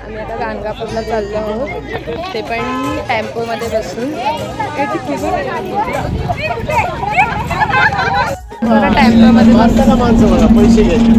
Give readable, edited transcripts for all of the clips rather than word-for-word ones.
आम्ही आता गाणगापूरला चाललो आहोत, ते पण टेम्पोमध्ये बसून. टेम्पोमध्ये माणसाला माणसं बघा पैसे घ्यायचे.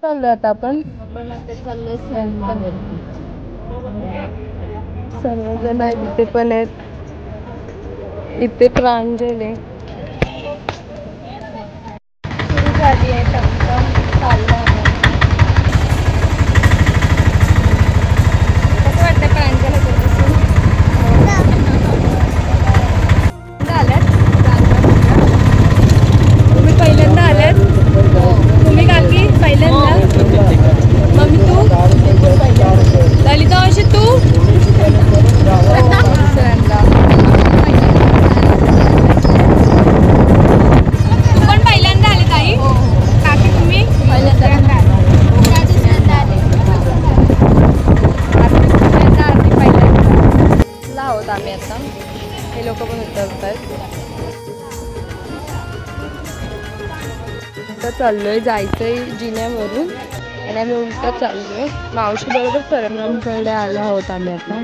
चाललोय आता आपण सर्वजण आहेत, इथे पण आहेत, इथे प्रांजल सुरू झाली आहे. चाललं कसं वाटतं प्रांजल तुम्ही पहिल्यांदा आल्यात? तुम्ही काकी पहिल्यांदा? मम्मी तू? ललिता अशी तू? दुसऱ्यांदा. तू पण पहिल्यांदा आले ताई? काकी तुम्ही? पहिल्यांदा आहोत आम्ही आता. हे लोक पण उतरतात. आता चाललोय, जायचंय जिन्यावरून आणि आम्ही उलटा चाललोय. मावशी बरोबर सरमरामकडे आलो आहोत आम्ही आता.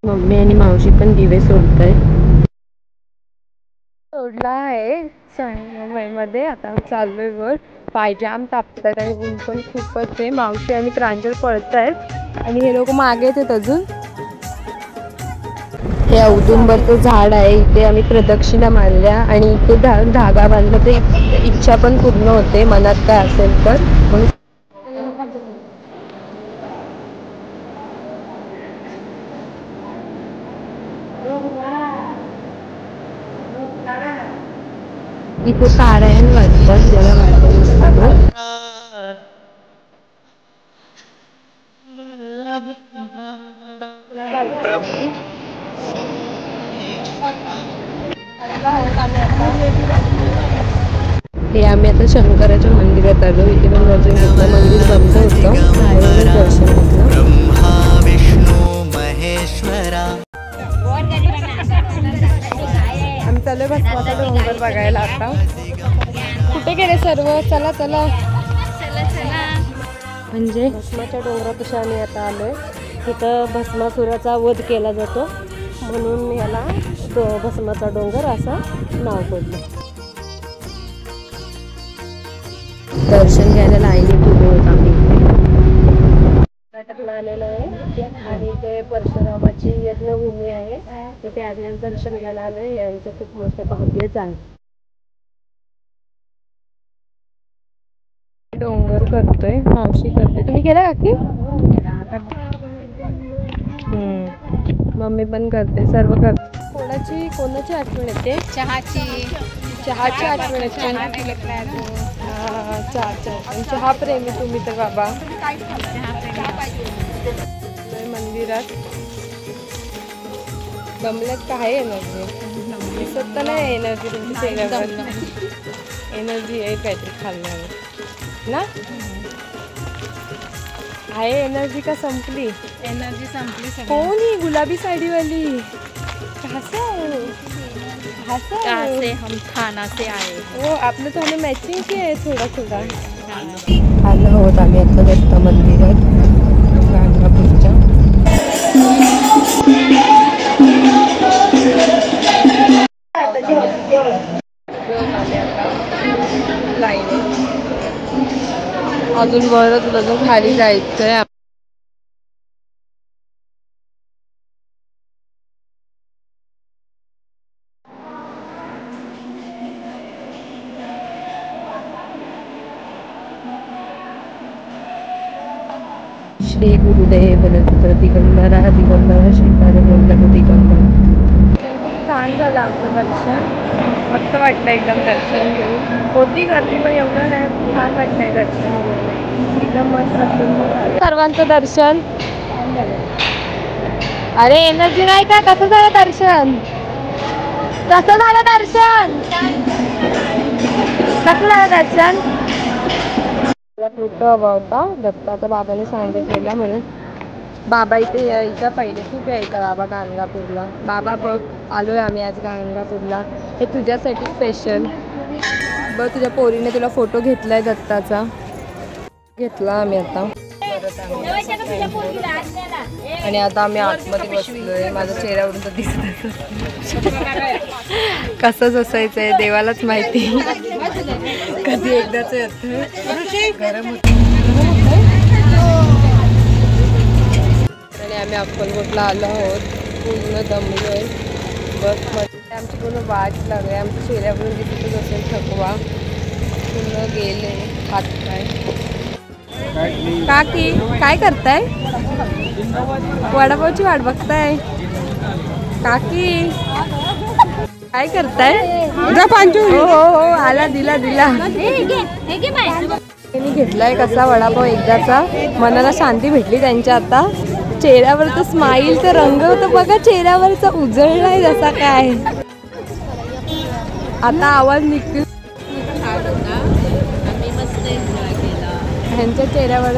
मम्मी आणि मावशी पण दिवे सोडतायत. सोडला आहे मध्ये. आता चाललोय वर. पाय जाम तापतात आणि ऊन पण खूपच आहे. मावशी आणि प्रांजल पळतायत आणि हे लोक मागे आहेत अजून. हे औदुंबरचं झाड आहे, इथे आम्ही प्रदक्षिणा मारल्या आणि इथे धागा बांधला तर इच्छा पण पूर्ण होते मनात काय असेल तर. म्हणून इथे पारायण वाजतात, ज्याला वाटतं. हे आम्ही आता शंकराच्या मंदिरात आलो. इथे पण दर्शन घेतलं. मंदिर बंद होतं, बाहेरून दर्शन घेतलं. ब्रह्मा विष्णू महेश्वरा. आम्ही चाललोय भस्माचा डोंगर बघायला आता. कुठे गेले सर्व? चला चला. म्हणजे भस्माच्या डोंगरापाशी आम्ही आता आलोय. तिथं भस्मासुराचा वध केला जातो म्हणून याला भस्माचा डोंगर असं नाव पडलं. दर्शन घ्यायला लाईनीत उभे होत आम्ही आलेलो आहे आणि ते परशुरामाची यज्ञभूमी आहे. तिथे आज्ञा दर्शन घ्यायला आलोय. यांचं खूप मोठं भाग्यच आहे. डोंगर करतोय, मावशी करते. तुम्ही केला काकी? मम्मी पण करते, सर्व करते. कोणाची आठवण येते? चहाची आठवण येते. चहा प्रेमी तुम्ही तर बाबा. मंदिरात दमल्यात काय एनर्जी दिसत तर नाही. एनर्जी तुमची चेहऱ्यावर एनर्जी आहे काहीतरी खाल्ल्यावर ना. आहे एनर्जी का संपली? एनर्जी संपली. कोण ही गुलाबी साडीवाली? से हम थाना से आए. हो, आपने तो हमें मैचिंग की आहे थोडा थोडा. आलो आहोत आम्ही आता दत्त मंदिरात गाणगापूरच्या. अजून वरच अजून खाली जायचंय. श्री गुरुदेव दत्त दिगंबरा दिगंबरा श्रीपाद वल्लभ दिगंबर. छान झालं आमचं दर्शन. मस्त वाटलं एकदम दर्शन घेऊन. होती गर्दी पण एवढं नाही. छान वाटलंय दर्शन घेऊन. एकदम मस्त सर्वांचं दर्शन. अरे एनर्जी नाही का? कसं झालं दर्शन? कसं झालं दर्शन? कसं झालं दर्शन? फोटो हवा होता दत्ताचा. बाबाने सांगितलेला म्हणून. बाबा इथे यायचा पहिले खूप यायचा बाबा गाणगापूरला. बाबा बघ आलोय आम्ही आज गाणगापूरला. हे तुझ्यासाठी स्पेशल. बघ तुझ्या पोरीने तुला फोटो घेतलाय दत्ताचा. घेतला आम्ही आता. आणि आता आम्ही आतमध्ये बसलोय. माझ्या चेहऱ्यावरून तर दिसत कसंच असायचंय देवालाच माहिती. कधी एकदाच येतोय. गरम होत आणि आम्ही अक्कलकोटला आलो आहोत. पूर्ण दमलोय. बस मध्ये आमची पूर्ण वाट लागली. आमच्या चेहऱ्यावरून दिसतच असेल थकवा. पूर्ण गेले हात पाय. काकी काय करताय? वडापावची वाट बघताय? काकी काय करताय? हो हो हो आला दिला दिला. त्यांनी घेतलाय कसा वडापाव एकदाचा. मनाला शांती भेटली त्यांच्या. आता चेहऱ्यावरचा स्माईल तर रंग होता बघा. चेहऱ्यावरचा उजळलाय जसा काय. आता आवाज निघतील. ह्यांच्या चेहऱ्यावर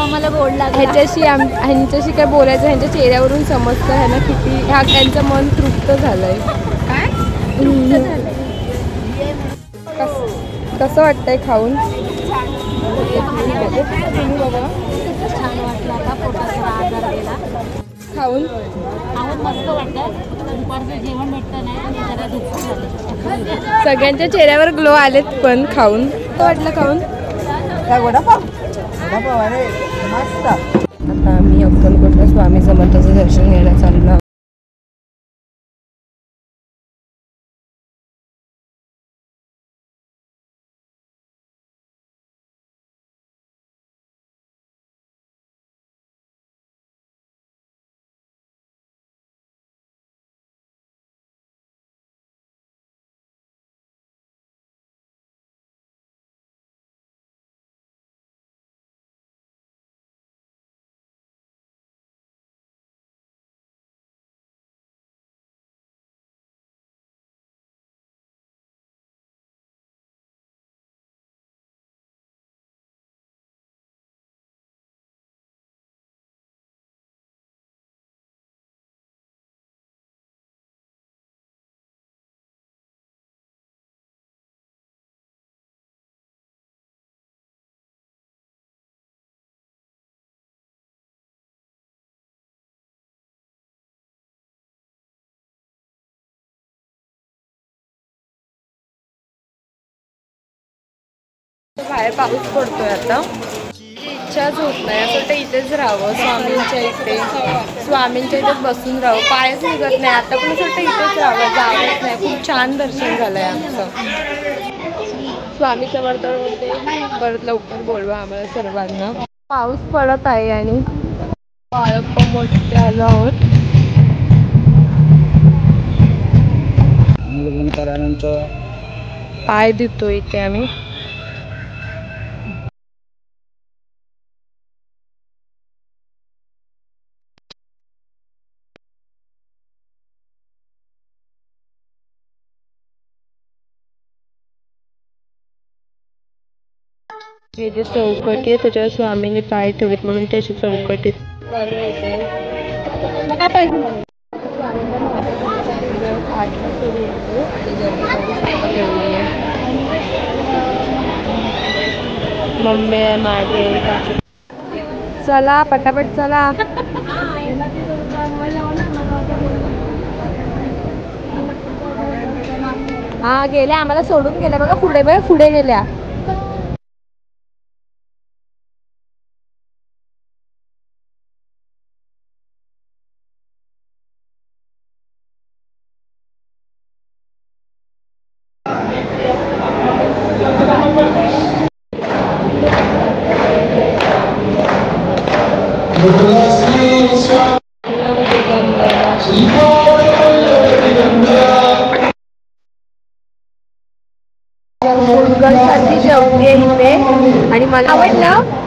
मला गोड लागला. ह्यांच्याशी काय बोलायचं ह्यांच्या चेहऱ्यावरून समजतं ह्यांना किती त्यांचं मन तृप्त झालंय. काय कसं वाटतंय खाऊन? छान वाटलं. आता पोटाचा आजार गेला. खाऊन मस्त वाटतं. दुपारचं जेवण भेटतं नाही आणि जरा दुःख झालं. सगळ्यांच्या चेहऱ्यावर ग्लो आलेत पण खाऊन. कसं वाटलं खाऊन? आता आम्ही अक्कलकोटला स्वामी समर्थाचं दर्शन घ्यायला चाललो. बाहेर पाऊस पडतोय आता. इच्छाच होत नाही असं वाटतं इथेच राहावं. स्वामींच्या इथेच बसून राहावं. पायच निघत नाही आता पण असं वाटतं इथेच राहावं. जावंच नाही. खूप छान दर्शन झालंय आमचं. स्वामी समर्थांमध्ये परत लवकर बोलवा आम्हाला सर्वांना. पाऊस पडत आहे आणि बाळप्पा मोठे आलो आहोत. पाय देतो इथे आम्ही. हे जे चौकटी आहे त्याच्यावर स्वामींनी पाय ठेवलेत म्हणून त्याची चौकटी. मम्मी आहे माझे. चला पटापट चला. हा गेल्या आम्हाला सोडून गेल्या बघा. पुढे गेल्या. गुडगलसाठी जेवते इथे आणि मला आवडलं.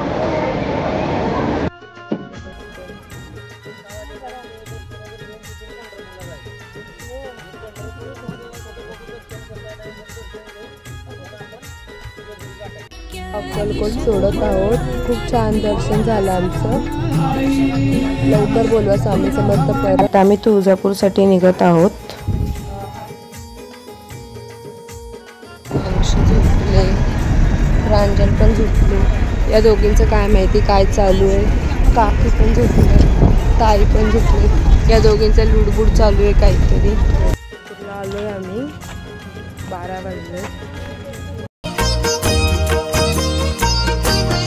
अक्कलकोट सोडत आहोत. खूप छान दर्शन झालं आमचं. लवकर बोलवा स्वामी समर्थ. परत आम्ही तुळजापूरसाठी निघत आहोत. झोपले, प्रांजल पण झोपले. या दोघींचं काय माहिती काय चालू आहे. काकी पण झोपले, ताई पण झोपली. या दोघींचा लुडबुड चालू आहे काहीतरी. आलोय आम्ही 12 वाजले.